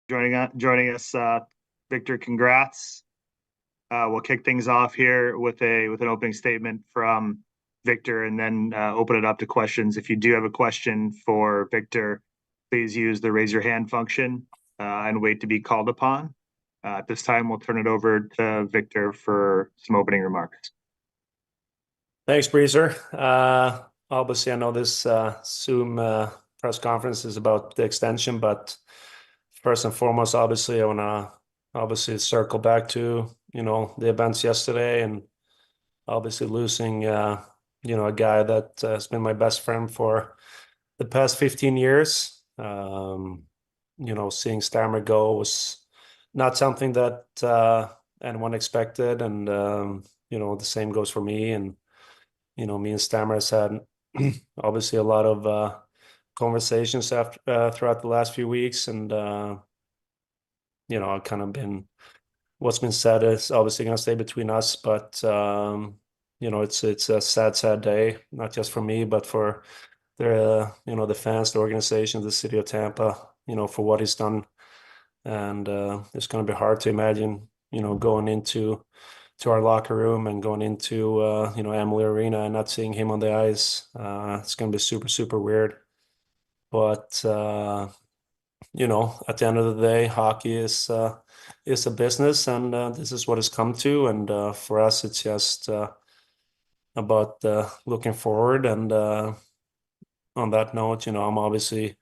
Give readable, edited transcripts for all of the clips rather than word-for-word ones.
Joining us, Victor. Congrats. We'll kick things off here with an opening statement from Victor, and then open it up to questions. If you do have a question for Victor, please use the raise your hand function and wait to be called upon. At this time, we'll turn it over to Victor for some opening remarks. Thanks, Breezer. Obviously, I know this Zoom press conference is about the extension, but first and foremost, obviously, I want to circle back to the events yesterday, and obviously losing a guy that has been my best friend for the past 15 years. Seeing Stammer go was not something that anyone expected, and the same goes for me. And me and Stammer has had obviously a lot of conversations throughout the last few weeks, and I've kind of been what's been said is obviously going to stay between us, but it's a sad day, not just for me, but for the fans, the organization, the city of Tampa, for what he's done. And it's going to be hard to imagine, going into our locker room and going into Amalie Arena and not seeing him on the ice. It's going to be super, super weird. But at the end of the day, hockey is a business, and this is what it's come to. And for us, it's just about looking forward. And on that note, I'm obviously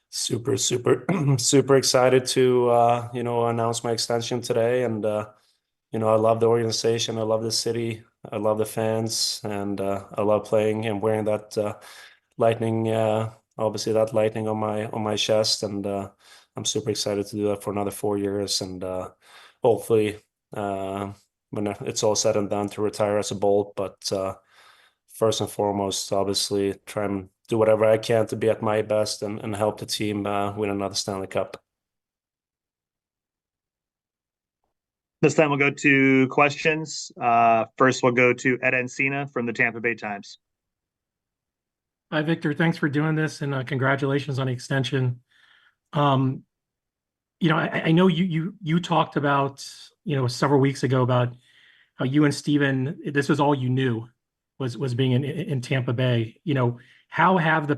super, super, super excited to announce my extension today. And I love the organization, I love the city, I love the fans, and I love playing and wearing that lightning. Obviously, that lightning on my chest, and I'm super excited to do that for another 4 years, and hopefully, when it's all said and done, to retire as a Bolt. But first and foremost, obviously, try and do whatever I can to be at my best and help the team win another Stanley Cup. This time we'll go to questions. First, we'll go to Ed Encina from the Tampa Bay Times. Hi, Victor. Thanks for doing this, and congratulations on the extension. I know you talked about several weeks ago about how you and Steven, this was all you knew was being in Tampa Bay. How has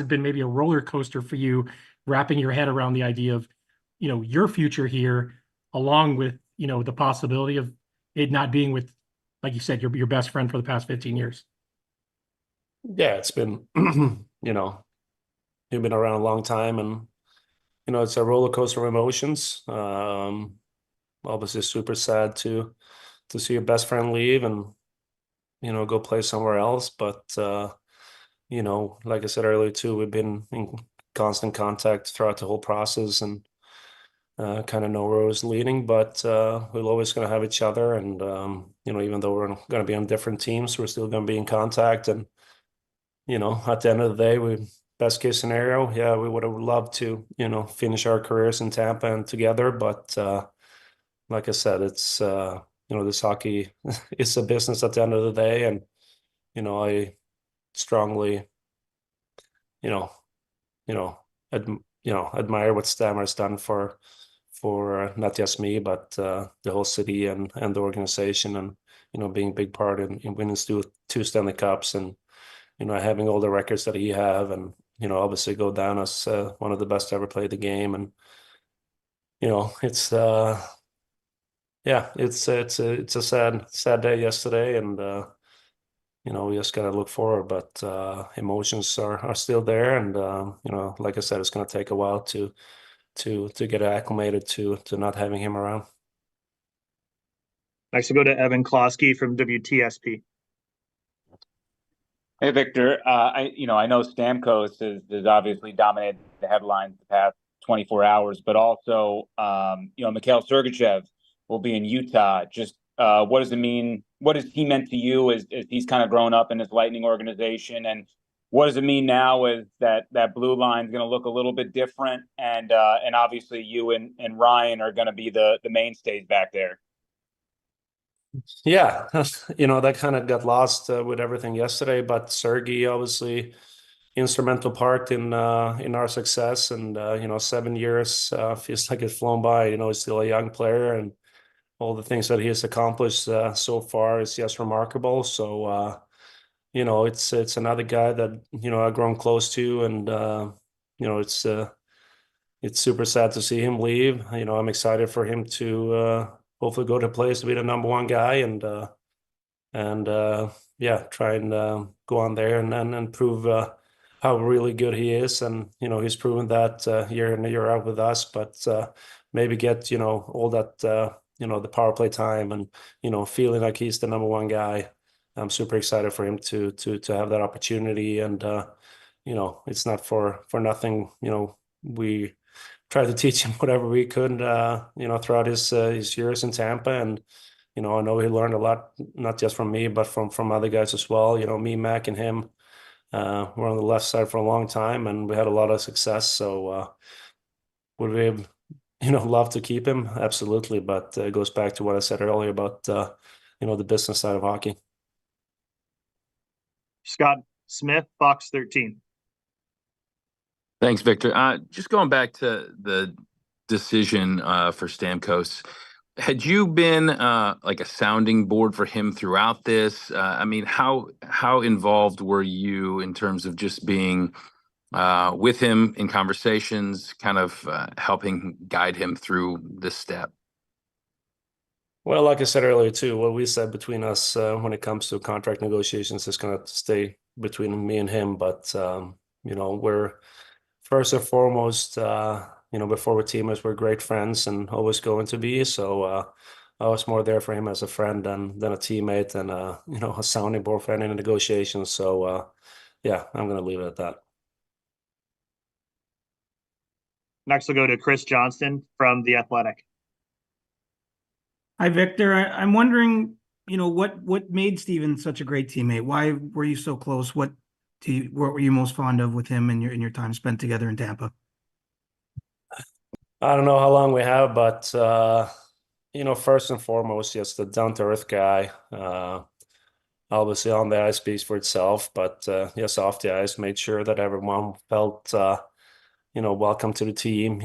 it been maybe a roller coaster for you, wrapping your head around the idea of your future here, along with the possibility of it not being with, like you said, your best friend for the past 15 years? Yeah, it's been, you've been around a long time, and, it's a roller coaster of emotions. Obviously super sad to see your best friend leave and, go play somewhere else. But, like I said earlier too, we've been in constant contact throughout the whole process, and kind of know where it was leading, but we're always going to have each other. And, even though we're going to be on different teams, we're still going to be in contact. And, at the end of the day, best case scenario, yeah, we would have loved to, finish our careers in Tampa and together. But like I said, it's, this hockey is a business at the end of the day. And, I strongly, admire what Stammer's done for not just me, but the whole city and the organization, and being a big part in winning two Stanley Cups, and having all the records that he have, and obviously go down as one of the best to ever play the game. And it's it's a sad day yesterday, and we just gotta look forward. But emotions are still there, and like I said, it's gonna take a while to get acclimated to not having him around. Next, we'll go to Evan Klosky from WTSP. Hey, Victor. I know Stamkos has obviously dominated the headlines the past 24 hours, but also, Mikhail Sergachev will be in Utah. Just what does it mean? What has he meant to you as he's kind of grown up in this Lightning organization? And what does it mean now as that blue line is going to look a little bit different? And obviously you and Ryan are going to be the mainstays back there. Yeah, that kind of got lost with everything yesterday. But Sergey, obviously, instrumental part in our success. And 7 years feels like it's flown by. He's still a young player, and all the things that he has accomplished so far is just remarkable. So it's another guy that I've grown close to, and it's super sad to see him leave. I'm excited for him to hopefully go to a place to be the number one guy, and yeah, try and go on there and prove how really good he is. And he's proven that year in and year out with us. But maybe get all that the power play time, and feeling like he's the number one guy. I'm super excited for him to have that opportunity. And it's not for nothing. We tried to teach him whatever we could throughout his years in Tampa. And I know he learned a lot, not just from me, but from other guys as well. Me, Mac, and him were on the left side for a long time, and we had a lot of success. So would we have, love to keep him? Absolutely. But it goes back to what I said earlier about, the business side of hockey. Scott Smith, Fox 13. Thanks, Victor. Just going back to the decision for Stamkos, had you been like a sounding board for him throughout this? I mean, how involved were you in terms of just being with him in conversations, kind of helping guide him through this step? Well, like I said earlier too, what we said between us when it comes to contract negotiations is going to stay between me and him. But we're first and foremost, before we're teammates, we're great friends and always going to be. So I was more there for him as a friend than a teammate, and a sounding board for any negotiations. So yeah, I'm going to leave it at that. Next, we'll go to Chris Johnston from The Athletic. Hi, Victor. I'm wondering, what made Steven such a great teammate? Why were you so close? What were you most fond of with him in your time spent together in Tampa? I don't know how long we have, but first and foremost, just a down-to-earth guy. Obviously on the ice speaks for itself, but yes, off the ice, made sure that everyone felt welcome to the team.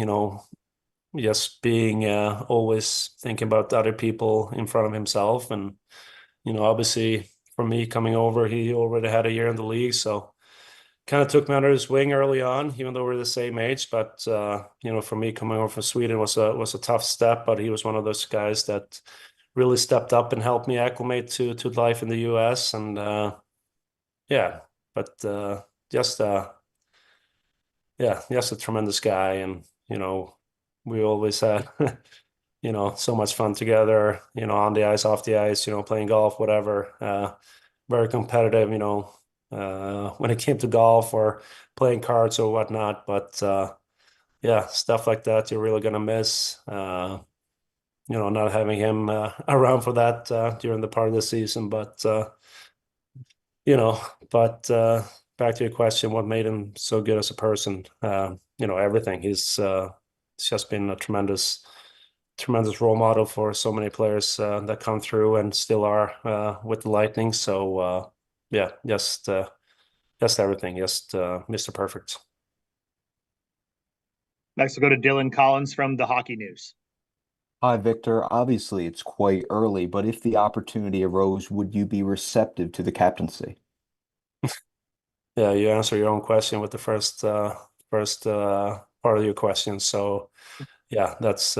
Just being always thinking about other people in front of himself. And obviously for me coming over, he already had a year in the league, so kind of took me under his wing early on, even though we're the same age. But for me coming over from Sweden was a tough step, but he was one of those guys that really stepped up and helped me acclimate to life in the US. And just a tremendous guy. And we always had so much fun together, on the ice, off the ice, playing golf, whatever. Very competitive, when it came to golf or playing cards or whatnot. But stuff like that you're really gonna miss. Not having him around for that during the part of the season. But back to your question, what made him so good as a person? Everything. He's just been a tremendous role model for so many players that come through and still are with the Lightning. So just everything, just Mr. Perfect. Next, we'll go to Dylan Collins from The Hockey News. Hi, Victor. Obviously, it's quite early, but if the opportunity arose, would you be receptive to the captaincy? Yeah, you answer your own question with the first part of your question. So yeah, that's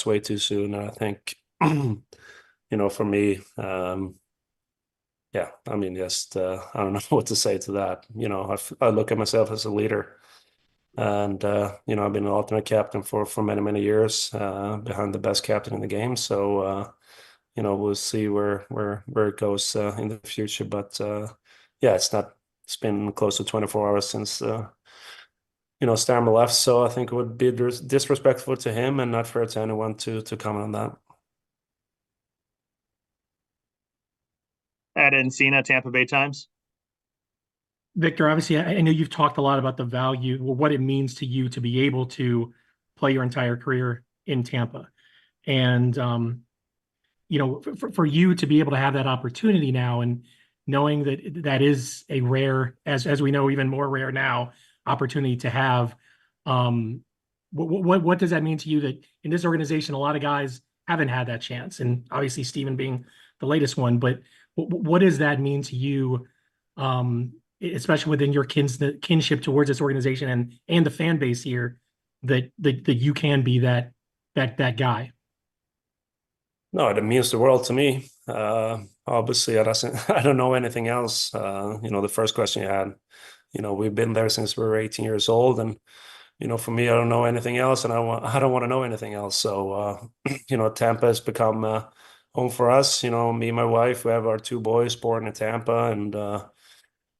way too soon. I think for me, I mean, just I don't know what to say to that. I look at myself as a leader, and I've been an alternate captain for many years, behind the best captain in the game. So we'll see where it goes in the future. But it's been close to 24 hours since Stammer left, so I think it would be disrespectful to him and not fair to anyone to comment on that. Ed Encina, Tampa Bay Times. Victor, obviously, I know you've talked a lot about the value, what it means to you to be able to play your entire career in Tampa. And, for you to be able to have that opportunity now, and knowing that that is a rare, as we know, even more rare now, opportunity to have. What does that mean to you that in this organization, a lot of guys haven't had that chance, and obviously Steven being the latest one, but what does that mean to you, especially within your kinship towards this organization and the fan base here, that you can be that guy? No, it means the world to me. Obviously, I don't know anything else. The first question you had, we've been there since we were 18 years old, and for me, I don't know anything else, and I don't want to know anything else. So, Tampa has become home for us. Me and my wife, we have our 2 boys born in Tampa, and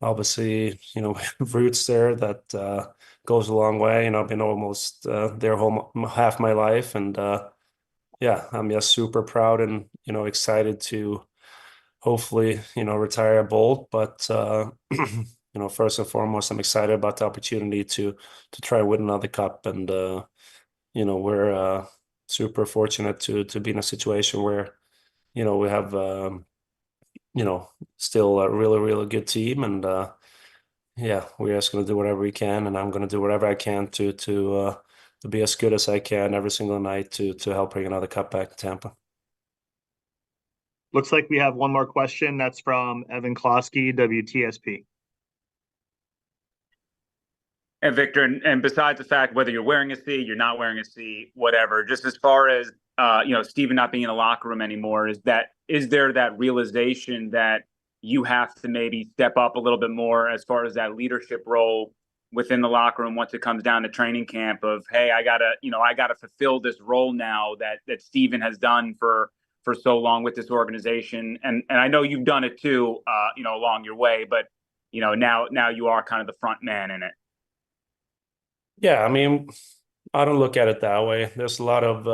obviously, roots there that goes a long way. I've been almost there home half my life, and yeah, I'm just super proud and excited to hopefully retire a Bolt. But first and foremost, I'm excited about the opportunity to try to win another cup, and we're super fortunate to be in a situation where we have still a really, really good team, and yeah, we're just going to do whatever we can, and I'm going to do whatever I can to be as good as I can every single night to help bring another cup back to Tampa. Looks like we have one more question. That's from Evan Klosky, WTSP. And Victor, and besides the fact whether you're wearing a C, you're not wearing a C, whatever, just as far as Steven not being in the locker room anymore, is there that realization that you have to maybe step up a little bit more as far as that leadership role within the locker room once it comes down to training camp of, hey, I gotta fulfill this role now that Steven has done for so long with this organization, and I know you've done it too, along your way, but now you are kind of the front man in it. Yeah, I mean, I don't look at it that way. There's a lot of,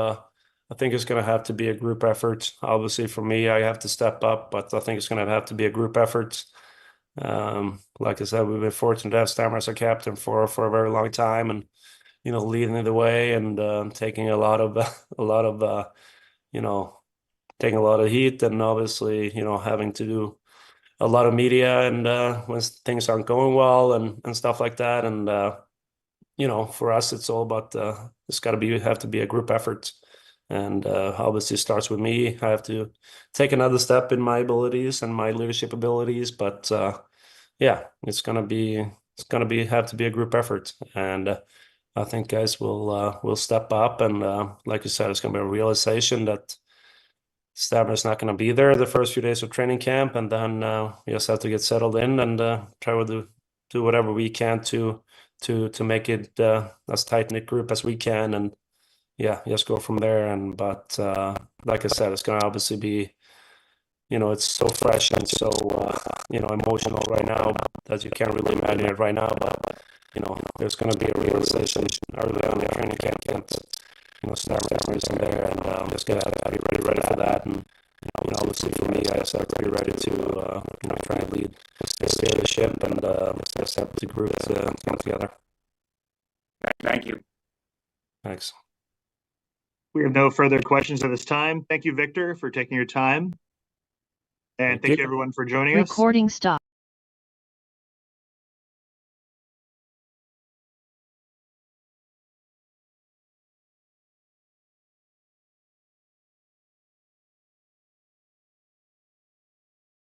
I think it's going to have to be a group effort. Obviously, for me, I have to step up, but I think it's going to have to be a group effort. Like I said, we've been fortunate to have Stammer as our captain for a very long time, and leading the way and taking a lot of taking a lot of heat, and obviously having to do a lot of media and when things aren't going well and stuff like that. And for us, it's all about it's got to have to be a group effort, and obviously it starts with me. I have to take another step in my abilities and my leadership abilities, but yeah, it's gonna have to be a group effort, and I think guys will step up, and like you said, it's gonna be a realization that Stammer's not going to be there the first few days of training camp, and then we just have to get settled in and try to do whatever we can to make it as tight-knit group as we can, and yeah, just go from there. But like I said, it's going to obviously be, it's so fresh and so emotional right now that you can't really imagine it right now. But there's going to be a realization early on in training camp that Stammer isn't there, and just gonna have to be ready for that. And obviously for me, I just have to be ready to try and lead the ship and just have the group to come together. Thank you. Thanks. We have no further questions at this time. Thank you, Victor, for taking your time. And thank you everyone for joining us. Recording stop.